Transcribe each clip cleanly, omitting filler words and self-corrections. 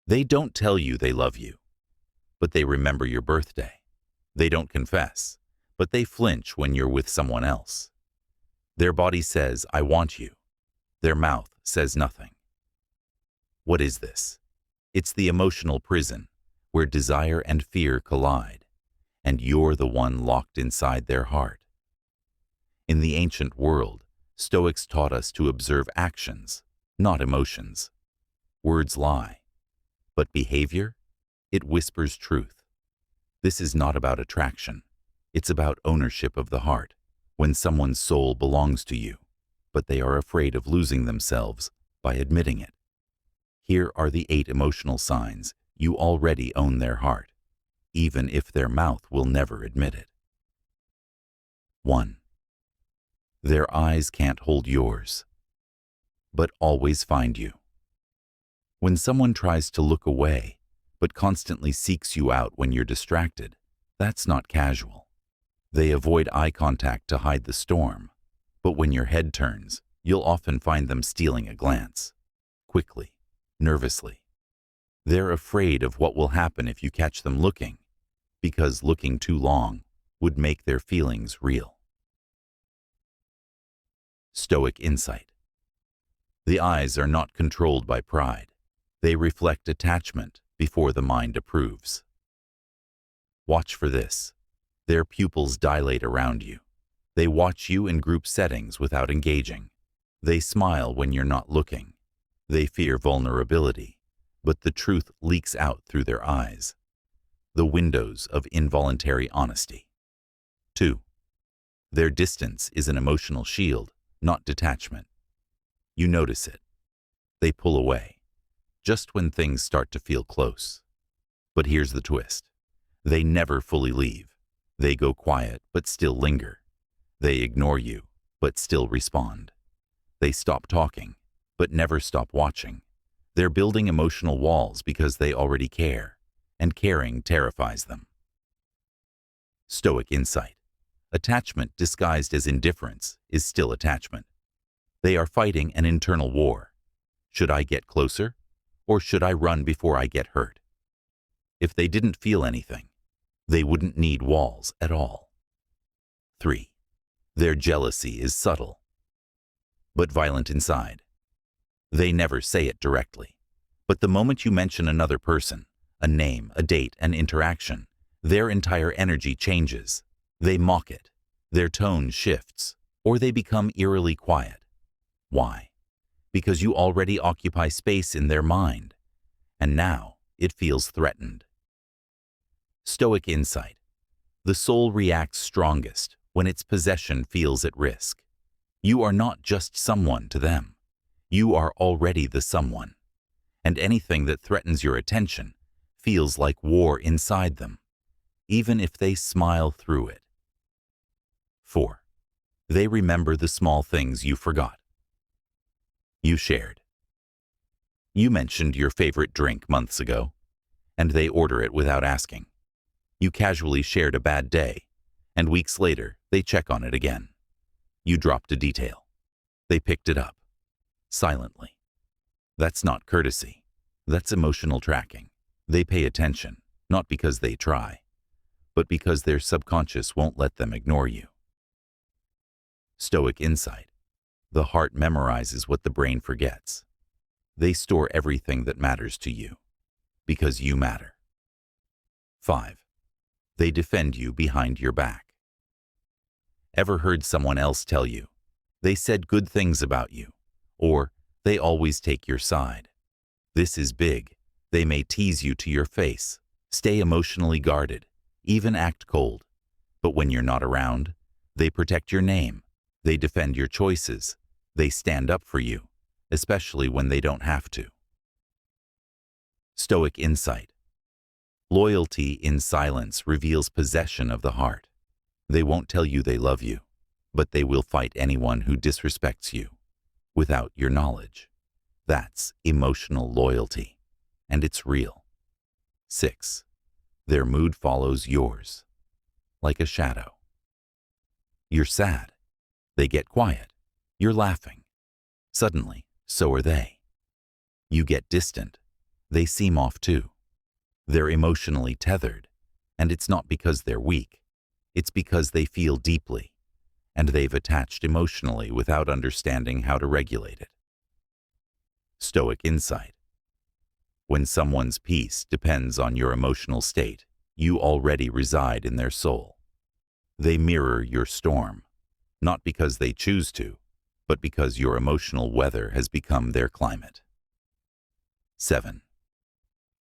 They don't tell you they love you, but they remember your birthday. They don't confess, but they flinch when you're with someone else. Their body says, "I want you." Their mouth says nothing. What is this? It's the emotional prison where desire and fear collide, and you're the one locked inside their heart. In the ancient world, Stoics taught us to observe actions, not emotions. Words lie, but behavior, it whispers truth. This is not about attraction. It's about ownership of the heart, when someone's soul belongs to you, but they are afraid of losing themselves by admitting it. Here are the 8 emotional signs you already own their heart, even if their mouth will never admit it. 1. Their eyes can't hold yours, but always find you. When someone tries to look away, but constantly seeks you out when you're distracted, that's not casual. They avoid eye contact to hide the storm, but when your head turns, you'll often find them stealing a glance, quickly, nervously. They're afraid of what will happen if you catch them looking, because looking too long would make their feelings real. Stoic insight. The eyes are not controlled by pride. They reflect attachment before the mind approves. Watch for this. Their pupils dilate around you. They watch you in group settings without engaging. They smile when you're not looking. They fear vulnerability, but the truth leaks out through their eyes. The windows of involuntary honesty. 2. Their distance is an emotional shield, not detachment. You notice it. They pull away, just when things start to feel close. But here's the twist. They never fully leave. They go quiet, but still linger. They ignore you, but still respond. They stop talking, but never stop watching. They're building emotional walls because they already care, and caring terrifies them. Stoic insight. Attachment disguised as indifference is still attachment. They are fighting an internal war. Should I get closer, or should I run before I get hurt? If they didn't feel anything, they wouldn't need walls at all. 3. Their jealousy is subtle, but violent inside. They never say it directly, but the moment you mention another person, a name, a date, an interaction, their entire energy changes. They mock it, their tone shifts, or they become eerily quiet. Why? Because you already occupy space in their mind, and now it feels threatened. Stoic insight. The soul reacts strongest when its possession feels at risk. You are not just someone to them. You are already the someone, and anything that threatens your attention feels like war inside them, even if they smile through it. 4. They remember the small things you forgot. You shared. You mentioned your favorite drink months ago, and they order it without asking. You casually shared a bad day, and weeks later, they check on it again. You dropped a detail. They picked it up, silently. That's not courtesy. That's emotional tracking. They pay attention, not because they try, but because their subconscious won't let them ignore you. Stoic insight. The heart memorizes what the brain forgets. They store everything that matters to you, because you matter. 5. They defend you behind your back. Ever heard someone else tell you, "They said good things about you," or "They always take your side"? This is big. They may tease you to your face, stay emotionally guarded, even act cold. But when you're not around, they protect your name. They defend your choices. They stand up for you, especially when they don't have to. Stoic insight. Loyalty in silence reveals possession of the heart. They won't tell you they love you, but they will fight anyone who disrespects you without your knowledge. That's emotional loyalty, and it's real. 6. Their mood follows yours, like a shadow. You're sad. They get quiet. You're laughing. Suddenly, so are they. You get distant. They seem off too. They're emotionally tethered, and it's not because they're weak. It's because they feel deeply, and they've attached emotionally without understanding how to regulate it. Stoic insight. When someone's peace depends on your emotional state, you already reside in their soul. They mirror your storm, not because they choose to, but because your emotional weather has become their climate. 7.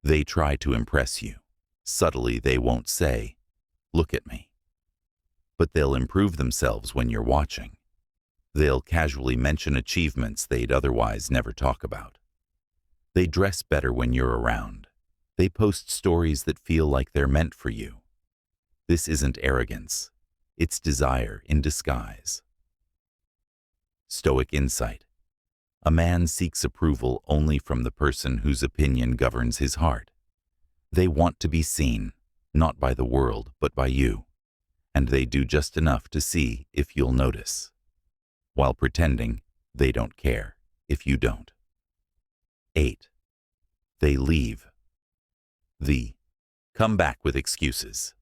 They try to impress you. Subtly, they won't say, "Look at me." But they'll improve themselves when you're watching. They'll casually mention achievements they'd otherwise never talk about. They dress better when you're around. They post stories that feel like they're meant for you. This isn't arrogance. It's desire in disguise. Stoic insight. A man seeks approval only from the person whose opinion governs his heart. They want to be seen, not by the world, but by you. And they do just enough to see if you'll notice, while pretending they don't care if you don't. 8. They leave. Come back with excuses.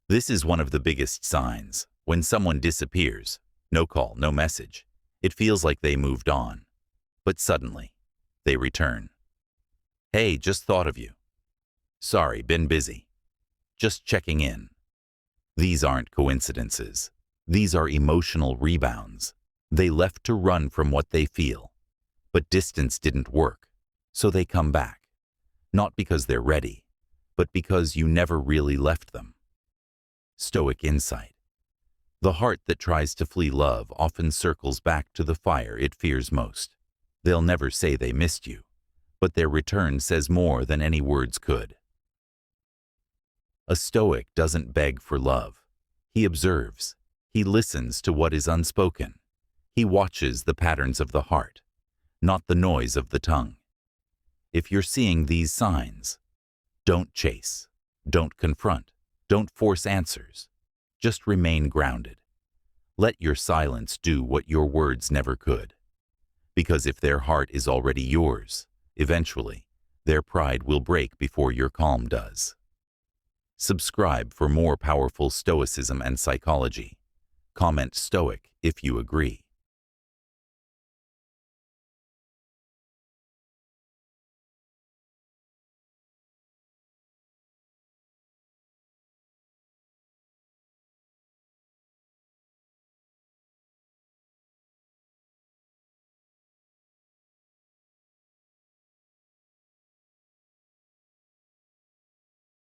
This is one of the biggest signs. When someone disappears, no call, no message, it feels like they moved on. But suddenly, they return. "Hey, just thought of you. Sorry, been busy. Just checking in." These aren't coincidences. These are emotional rebounds. They left to run from what they feel. But distance didn't work, so they come back. Not because they're ready, but because you never really left them. Stoic insight. The heart that tries to flee love often circles back to the fire it fears most. They'll never say they missed you, but their return says more than any words could. A Stoic doesn't beg for love. He observes. He listens to what is unspoken. He watches the patterns of the heart, not the noise of the tongue. If you're seeing these signs, don't chase, don't confront, don't force answers. Just remain grounded. Let your silence do what your words never could. Because if their heart is already yours, eventually, their pride will break before your calm does. Subscribe for more powerful Stoicism and psychology. Comment Stoic if you agree.